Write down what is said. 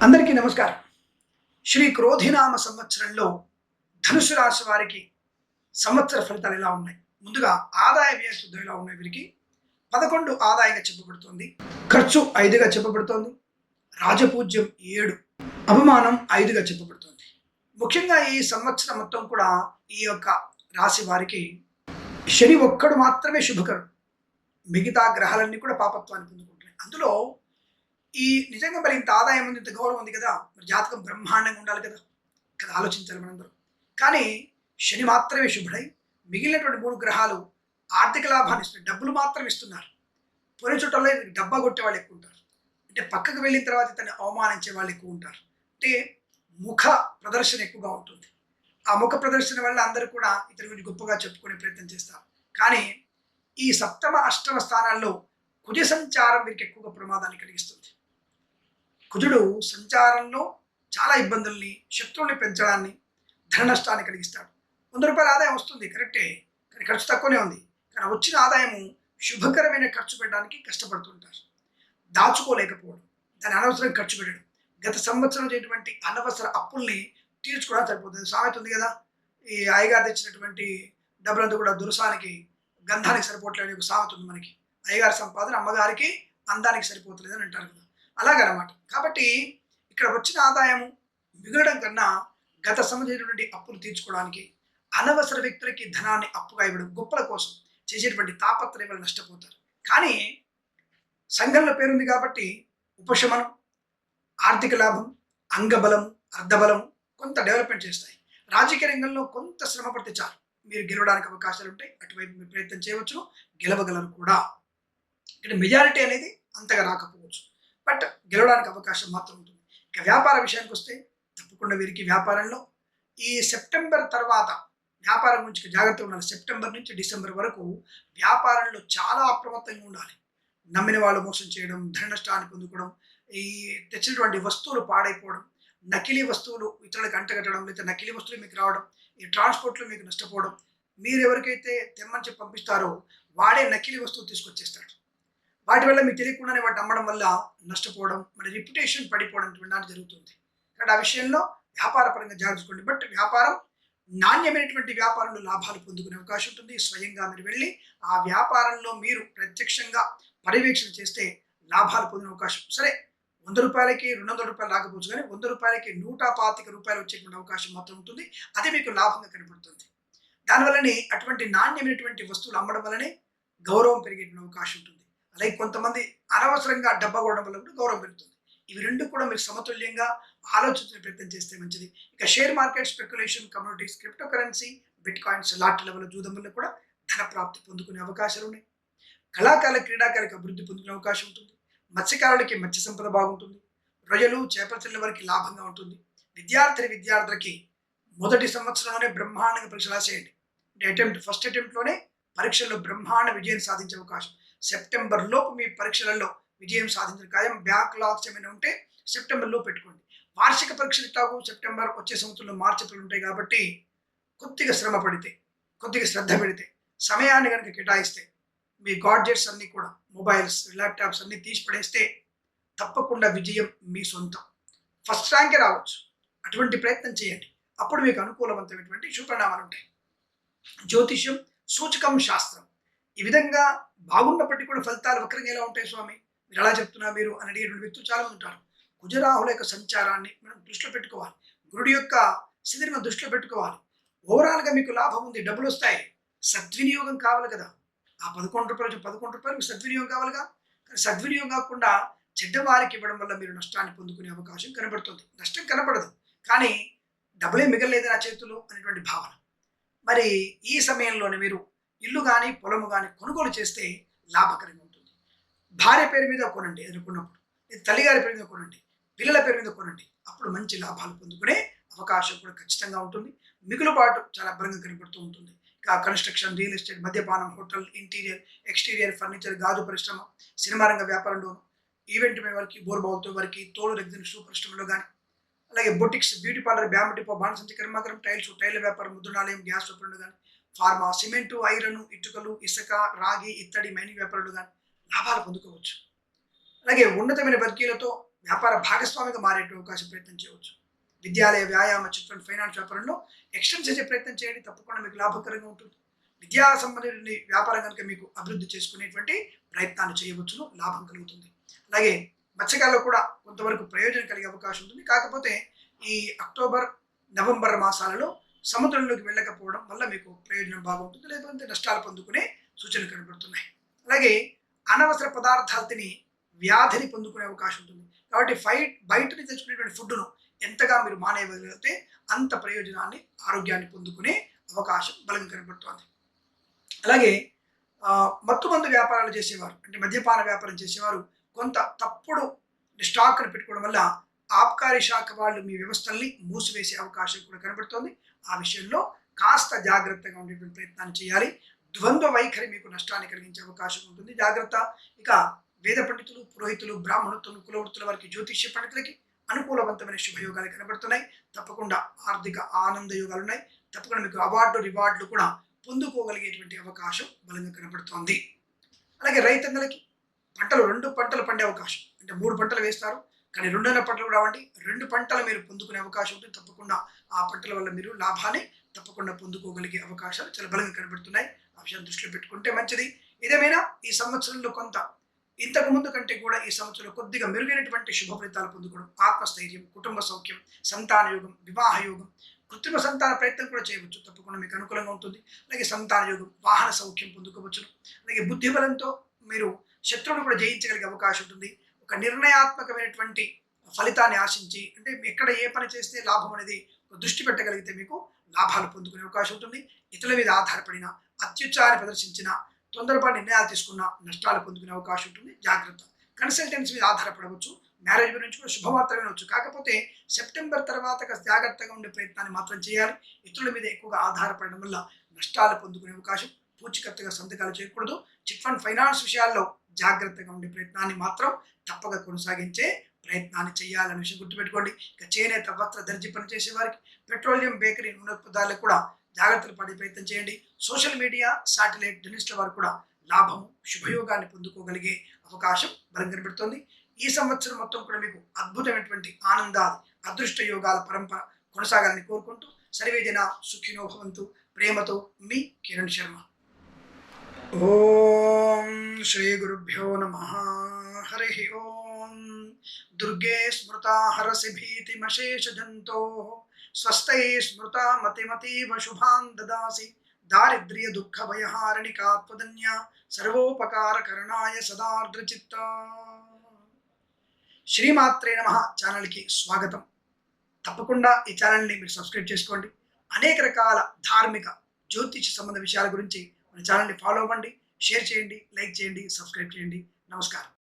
అందరికీ నమస్కారం. శ్రీ క్రోధినామ సంవత్సరంలో ధనుసు రాశి వారికి సంవత్సర ఫలితాలు ఎలా ఉన్నాయి? ముందుగా ఆదాయ వ్యయ శుద్ధం ఎలా ఉన్నాయి? వీరికి 11 ఆదాయంగా చెప్పబడుతోంది. ఖర్చు 5గా చెప్పబడుతోంది. రాజపూజ్యం 7, అవమానం 5గా చెప్పబడుతోంది. ముఖ్యంగా ఈ సంవత్సరం మొత్తం కూడా ఈ యొక్క రాశి వారికి శని ఒక్కడు మాత్రమే శుభకరుడు. మిగతా గ్రహాలన్నీ కూడా పాపత్వాన్ని పొందుకుంటున్నాయి. అందులో ఈ నిజంగా మరి ఇంత ఆదాయం ఉంది, ఇంత గౌరవం ఉంది కదా, మరి జాతకం బ్రహ్మాండంగా ఉండాలి కదా కదా ఆలోచించాలి మనందరం. కానీ శని మాత్రమే శుభుడై మిగిలినటువంటి 3 గ్రహాలు ఆర్థిక లాభాన్ని ఇస్తున్నాయి, డబ్బులు మాత్రం ఇస్తున్నారు. పోయిన చుట్టంలో డబ్బా కొట్టే వాళ్ళు ఎక్కువ ఉంటారు. అంటే పక్కకు వెళ్ళిన తర్వాత ఇతన్ని అవమానించే వాళ్ళు ఎక్కువ ఉంటారు. అంటే ముఖ ప్రదర్శన ఎక్కువగా ఉంటుంది. ఆ ముఖ ప్రదర్శన వల్ల అందరూ కూడా ఇతని గురించి గొప్పగా చెప్పుకునే ప్రయత్నం చేస్తారు. కానీ ఈ సప్తమ అష్టమ స్థానాల్లో కుజ సంచారం వీరికి ఎక్కువగా ప్రమాదాన్ని కలిగిస్తుంది. కుజుడు సంచారంలో చాలా ఇబ్బందుల్ని, శత్రువుల్ని పెంచడాన్ని, ధన నష్టాన్ని కలిగిస్తాడు. 100 రూపాయల ఆదాయం వస్తుంది, కరెక్టే, కానీ ఖర్చు తక్కువనే ఉంది. కానీ వచ్చిన ఆదాయము శుభకరమైన ఖర్చు పెట్టడానికి కష్టపడుతుంటారు. దాచుకోలేకపోవడం, దాన్ని అనవసరం ఖర్చు పెట్టడం, గత సంవత్సరం చేసినటువంటి అనవసర అప్పుల్ని తీర్చుకోవడానికి సరిపోతుంది. సామెత ఉంది కదా, ఈ అయ్యగారు తెచ్చినటువంటి డబ్బులంతా కూడా దురసానికి గంధానికి సరిపోవట్లేదు ఒక సామెత ఉంది మనకి. అయ్యగారి సంపాదన అమ్మగారికి అందానికి సరిపోతలేదు అని అంటారు కదా, అలాగనమాట. కాబట్టి ఇక్కడ వచ్చిన ఆదాయము మిగలడం కన్నా గత సంవత్సరం అప్పులు తీర్చుకోవడానికి, అనవసర వ్యక్తులకి ధనాన్ని అప్పుగా ఇవ్వడం, గొప్పల కోసం చేసేటువంటి తాపత్రయం వల్ల నష్టపోతారు. కానీ సంఘంలో పేరుంది కాబట్టి ఉపశమనం, ఆర్థిక లాభం, అంగబలం, అర్ధబలం కొంత డెవలప్మెంట్ చేస్తాయి. రాజకీయ రంగంలో కొంత శ్రమ పడితే చాలు, మీరు గెలవడానికి అవకాశాలు ఉంటాయి. అటువైపు మీరు ప్రయత్నం చేయవచ్చు, గెలవగలరు కూడా. ఇక్కడ మెజారిటీ అనేది అంతగా రాకపోవచ్చు, బట్ గెలవడానికి అవకాశం మాత్రం ఉంటుంది. ఇక వ్యాపార విషయానికి వస్తే తప్పకుండా వీరికి వ్యాపారంలో ఈ సెప్టెంబర్ తర్వాత వ్యాపారం గురించి జాగ్రత్తగా ఉండాలి. సెప్టెంబర్ నుంచి డిసెంబర్ వరకు వ్యాపారంలో చాలా అప్రమత్తంగా ఉండాలి. నమ్మిన వాళ్ళు మోసం చేయడం, ధన నష్టాన్ని పొందుకోవడం, ఈ తెచ్చినటువంటి వస్తువులు పాడైపోవడం, నకిలీ వస్తువులు ఇతరులకు అంటగట్టడం, లేదా నకిలీ వస్తువులు మీకు రావడం, ఈ ట్రాన్స్పోర్ట్లో మీకు నష్టపోవడం. మీరు ఎవరికైతే తెమ్మని చెప్పి పంపిస్తారో వాడే నకిలీ వస్తువు తీసుకొచ్చేస్తాడు. వాటి వల్ల మీకు తెలియకుండానే వాటి అమ్మడం వల్ల నష్టపోవడం, మరి రిప్యుటేషన్ పడిపోవడం లాంటి జరుగుతుంది. కాబట్టి ఆ విషయంలో వ్యాపార పరంగా జాగ్రత్త. బట్ వ్యాపారం నాణ్యమైనటువంటి వ్యాపారంలో లాభాలు పొందుకునే అవకాశం ఉంటుంది. స్వయంగా మీరు వెళ్ళి ఆ వ్యాపారంలో మీరు ప్రత్యక్షంగా పర్యవేక్షణ చేస్తే లాభాలు పొందిన అవకాశం. సరే, 100 రూపాయలకి 200 రూపాయలు రాకపోవచ్చు, కానీ 100 రూపాయలకి 125 రూపాయలు వచ్చేటువంటి అవకాశం మాత్రం ఉంటుంది. అది మీకు లాభంగా కనబడుతుంది. దానివల్లనే అటువంటి నాణ్యమైనటువంటి వస్తువులు అమ్మడం వల్లనే గౌరవం పెరిగేటువంటి అవకాశం ఉంటుంది. అలాగే కొంతమంది అనవసరంగా డబ్బా కొనడం వల్ల కూడా గౌరవం పెరుగుతుంది. ఇవి రెండు కూడా మీరు సమతుల్యంగా ఆలోచించే ప్రయత్నం చేస్తే మంచిది. ఇక share market, speculation, communities, crypto currency, bitcoins, లాటరీల వల్ల, జూదం వల్ల కూడా ధన ప్రాప్తి పొందుకునే అవకాశాలు ఉన్నాయి. కళాకారుల, క్రీడాకారులకు అభివృద్ధి పొందుకునే అవకాశం ఉంటుంది. మత్స్యకారులకి మత్స్య సంపద బాగుంటుంది. రొయ్యలు, చేపల వారికి లాభంగా ఉంటుంది. విద్యార్థులకి మొదటి సంవత్సరంలోనే బ్రహ్మాండంగా పరీక్షలు రాసేయండి. ఫస్ట్ అటెంప్ట్లోనే పరీక్షల్లో బ్రహ్మాండ విజయం సాధించే అవకాశం. సెప్టెంబర్ లోపు మీ పరీక్షలలో విజయం సాధించిన ఖాయం. బ్యాక్లాగ్స్ ఏమైనా ఉంటే సెప్టెంబర్లో పెట్టుకోండి. వార్షిక పరీక్షలు ఇట్లాగూ సెప్టెంబర్, వచ్చే సంవత్సరంలో మార్చి ఏప్రిల్ ఉంటాయి కాబట్టి కొద్దిగా శ్రమ పడితే, కొద్దిగా శ్రద్ధ పెడితే, సమయాన్ని కనుక కేటాయిస్తే, మీ గాడ్జెట్స్ అన్నీ కూడా, మొబైల్స్, ల్యాప్టాప్స్ అన్నీ తీసి పడేస్తే తప్పకుండా విజయం మీ సొంతం. ఫస్ట్ ర్యాంకే రావచ్చు. అటువంటి ప్రయత్నం చేయండి. అప్పుడు మీకు అనుకూలవంతమైనటువంటి శుభపరిణామాలు ఉంటాయి. జ్యోతిష్యం, సూచకం, శాస్త్రం ఈ విధంగా బాగున్నప్పటికీ కూడా ఫలితాలు వక్రంగా ఎలా ఉంటాయి స్వామి, మీరు ఎలా చెప్తున్నా మీరు అని అడిగేటువంటి వ్యక్తులు చాలా మంది ఉంటారు. కుజరాహుల యొక్క సంచారాన్ని మనం దృష్టిలో పెట్టుకోవాలి. గురుడి యొక్క స్థితిని దృష్టిలో పెట్టుకోవాలి. ఓవరాల్గా మీకు లాభం ఉంది, డబ్బులు వస్తాయి. సద్వినియోగం కావాలి కదా. ఆ 11 రూపాయలు 11 రూపాయలు మీకు సద్వినియోగం కావాలిగా. కానీ సద్వినియోగం కాకుండా చెడ్డవారికి ఇవ్వడం వల్ల మీరు నష్టాన్ని పొందుకునే అవకాశం కనబడుతుంది. నష్టం కనపడదు, కానీ డబ్బులే మిగలలేదు నా చేతులు అనేటువంటి భావన. మరి ఈ సమయంలోనే మీరు ఇల్లు కానీ పొలము కానీ కొనుగోలు చేస్తే లాభకరంగా ఉంటుంది. భార్య పేరు మీద కొనండి అనుకున్నప్పుడు, తల్లిగారి పేరు మీద కొనండి, పిల్లల పేరు మీద కొనండి. అప్పుడు మంచి లాభాలు పొందుకునే అవకాశం కూడా ఖచ్చితంగా ఉంటుంది. మిగులుబాటు చాలా బలంగా కనబడుతూ ఉంటుంది. కన్స్ట్రక్షన్, రియల్ ఎస్టేట్, మద్యపానం, హోటల్, ఇంటీరియర్, ఎక్స్టీరియర్ ఫర్నిచర్, గాజు పరిశ్రమ, సినిమా రంగ వ్యాపారంలోను, ఈవెంట్ వారికి, బోర్బావులతో వారికి, తోలు రెగ్జిన్ షూ పరిశ్రమలో కానీ, అలాగే బొటిక్స్, బ్యూటీ పార్లర్, బ్యామ్ డిపో, బాణసంచి కర్మాగారం, టైల్ల వ్యాపారం, ముద్రణాలయం, గ్యాస్ వ్యాపారంలో కానీ, ఫార్మా, సిమెంటు, ఐరన్, ఇటుకలు, ఇసుక, రాగి, ఇత్తడి, మైనింగ్ వ్యాపారాలు కానీ లాభాలు పొందుకోవచ్చు. అలాగే ఉన్నతమైన వర్గీయులతో వ్యాపార భాగస్వామిగా మారే అవకాశం ప్రయత్నం చేయవచ్చు. విద్యాలయ, వ్యాయామ, చిట్ ఫండ్, ఫైనాన్స్ వ్యాపారంలో ఎక్స్టెండ్ చేసే ప్రయత్నం చేయండి. తప్పకుండా మీకు లాభకరంగా ఉంటుంది. విద్యా సంబంధించిన వ్యాపారం కనుక మీకు అభివృద్ధి చేసుకునేటువంటి ప్రయత్నాలు చేయవచ్చును, లాభం కలుగుతుంది. అలాగే మత్స్యకారులకు కూడా కొంతవరకు ప్రయోజనం కలిగే అవకాశం ఉంటుంది. కాకపోతే ఈ అక్టోబర్, నవంబర్ మాసాలలో సముద్రంలోకి వెళ్ళకపోవడం వల్ల మీకు ప్రయోజనం బాగుంటుంది, లేకపోతే నష్టాలు పొందుకునే సూచనలు కనబడుతున్నాయి. అలాగే అనవసర పదార్థాలు తిని వ్యాధిని పొందుకునే అవకాశం ఉంటుంది. కాబట్టి బయట నుంచి తెచ్చుకునేటువంటి ఫుడ్ను ఎంతగా మీరు మానేయగలిగితే అంత ప్రయోజనాన్ని, ఆరోగ్యాన్ని పొందుకునే అవకాశం బలంగా కనబడుతోంది. అలాగే మత్తుమందు వ్యాపారాలు చేసేవారు, అంటే మద్యపాన వ్యాపారం చేసేవారు కొంత తప్పుడు స్టాక్ను పెట్టుకోవడం వల్ల ఆబ్కారీ శాఖ వాళ్ళు మీ వ్యవస్థల్ని మూసివేసే అవకాశం కూడా కనబడుతోంది. ఆ విషయంలో కాస్త జాగ్రత్తగా ఉండేటువంటి ప్రయత్నాన్ని చేయాలి. ద్వంద్వ వైఖరి మీకు నష్టాన్ని కలిగించే అవకాశం ఉంటుంది, జాగ్రత్త. ఇక వేద పండితులు, పురోహితులు, బ్రాహ్మణుతులు, కులవృత్తుల వారికి, జ్యోతిష్య పండితులకి అనుకూలవంతమైన శుభయోగాలు కనబడుతున్నాయి. తప్పకుండా ఆర్థిక ఆనంద యోగాలు ఉన్నాయి. తప్పకుండా మీకు అవార్డు, రివార్డులు కూడా పొందుకోగలిగేటువంటి అవకాశం బలంగా కనబడుతోంది. అలాగే రైతన్నలకి పంటలు 2 పంటలు పండే అవకాశం, అంటే 3 పంటలు వేస్తారు కానీ 2 పంటలు కూడా అవ్వండి, 2 పంటలు మీరు పొందుకునే అవకాశం ఉంటుంది. తప్పకుండా ఆ పంటల వల్ల మీరు లాభాన్ని తప్పకుండా పొందుకోగలిగే అవకాశాలు చాలా బలంగా కనబడుతున్నాయి. ఆ విషయాన్ని దృష్టిలో పెట్టుకుంటే మంచిది. ఏదేమైనా ఈ సంవత్సరంలో కొంత ఇంతకు ముందు కంటే కూడా ఈ సంవత్సరంలో కొద్దిగా మెరుగైనటువంటి శుభ ఫలితాలు పొందుకోవడం, ఆత్మస్థైర్యం, కుటుంబ సౌఖ్యం, సంతాన యోగం, వివాహ యోగం, కృత్రిమ సంతాన ప్రయత్నం కూడా చేయవచ్చు. తప్పకుండా మీకు అనుకూలంగా ఉంటుంది. అలాగే సంతాన యోగం, వాహన సౌఖ్యం పొందుకోవచ్చు. అలాగే బుద్ధి బలంతో మీరు శత్రువును కూడా జయించగలిగే అవకాశం ఉంటుంది. ఒక నిర్ణయాత్మకమైనటువంటి ఫలితాన్ని ఆశించి, అంటే ఎక్కడ ఏ పని చేస్తే లాభం అనేది దృష్టి పెట్టగలిగితే మీకు లాభాలు పొందుకునే అవకాశం ఉంటుంది. ఇతరుల మీద ఆధారపడిన, అత్యుత్సాహాన్ని ప్రదర్శించిన, తొందరపాటు నిర్ణయాలు తీసుకున్న నష్టాలు పొందుకునే అవకాశం ఉంటుంది, జాగ్రత్త. కన్సల్టెన్సీ మీద ఆధారపడవచ్చు, మ్యారేజ్ గురించి కూడా శుభవార్త వినవచ్చు. కాకపోతే సెప్టెంబర్ తర్వాత జాగ్రత్తగా ఉండే ప్రయత్నాన్ని మాత్రం చేయాలి. ఇతరుల మీద ఎక్కువగా ఆధారపడడం వల్ల నష్టాలు పొందుకునే అవకాశం. పూచికత్తుగా సంతకాలు చేయకూడదు. చిట్ ఫండ్, ఫైనాన్స్ విషయాల్లో జాగ్రత్తగా ఉండే ప్రయత్నాన్ని మాత్రం తప్పక కొనసాగించే ప్రయత్నాన్ని చేయాలనే విషయం గుర్తుపెట్టుకోండి. ఇక చేనేత, వస్త్ర, దర్జీ పనిచేసే వారికి, పెట్రోలియం, బేకరీ, నూనె పదార్థాలకు కూడా జాగ్రత్తలు పడే ప్రయత్నం చేయండి. సోషల్ మీడియా, శాటిలైట్ జర్నలిస్టుల వారు కూడా లాభము, శుభయోగాన్ని పొందుకోగలిగే అవకాశం బలం కనబడుతోంది. ఈ సంవత్సరం మొత్తం కూడా మీకు అద్భుతమైనటువంటి ఆనందాది, అదృష్ట యోగాల పరంపర కొనసాగాలని కోరుకుంటూ సర్వేజన సుఖినో భవంతు. ప్రేమతో మీ కిరణ్ శర్మ. ఓం శ్రీ గురుభ్యో నమః. హరి ఓం. దుర్గే స్మృతా హరసి భీతిమశేష జంతో స్వస్థై స్మృతా మతిమతీవ శుభాన్ దదాసి. దారిద్ర్య దుఃఖ భయహారిణికాత్మధన్య సర్వోపకార కరణాయ సదార్ద్రచిత్త. శ్రీమాత్రే నమః ఛానల్కి స్వాగతం. తప్పకుండా ఈ ఛానల్ని మీరు సబ్స్క్రైబ్ చేసుకోండి. అనేక రకాల ధార్మిక, జ్యోతిష సంబంధ విషయాల గురించి మన ఛానల్ని ఫాలో అవ్వండి, షేర్ చేయండి, లైక్ చేయండి, సబ్స్క్రైబ్ చేయండి. నమస్కారం.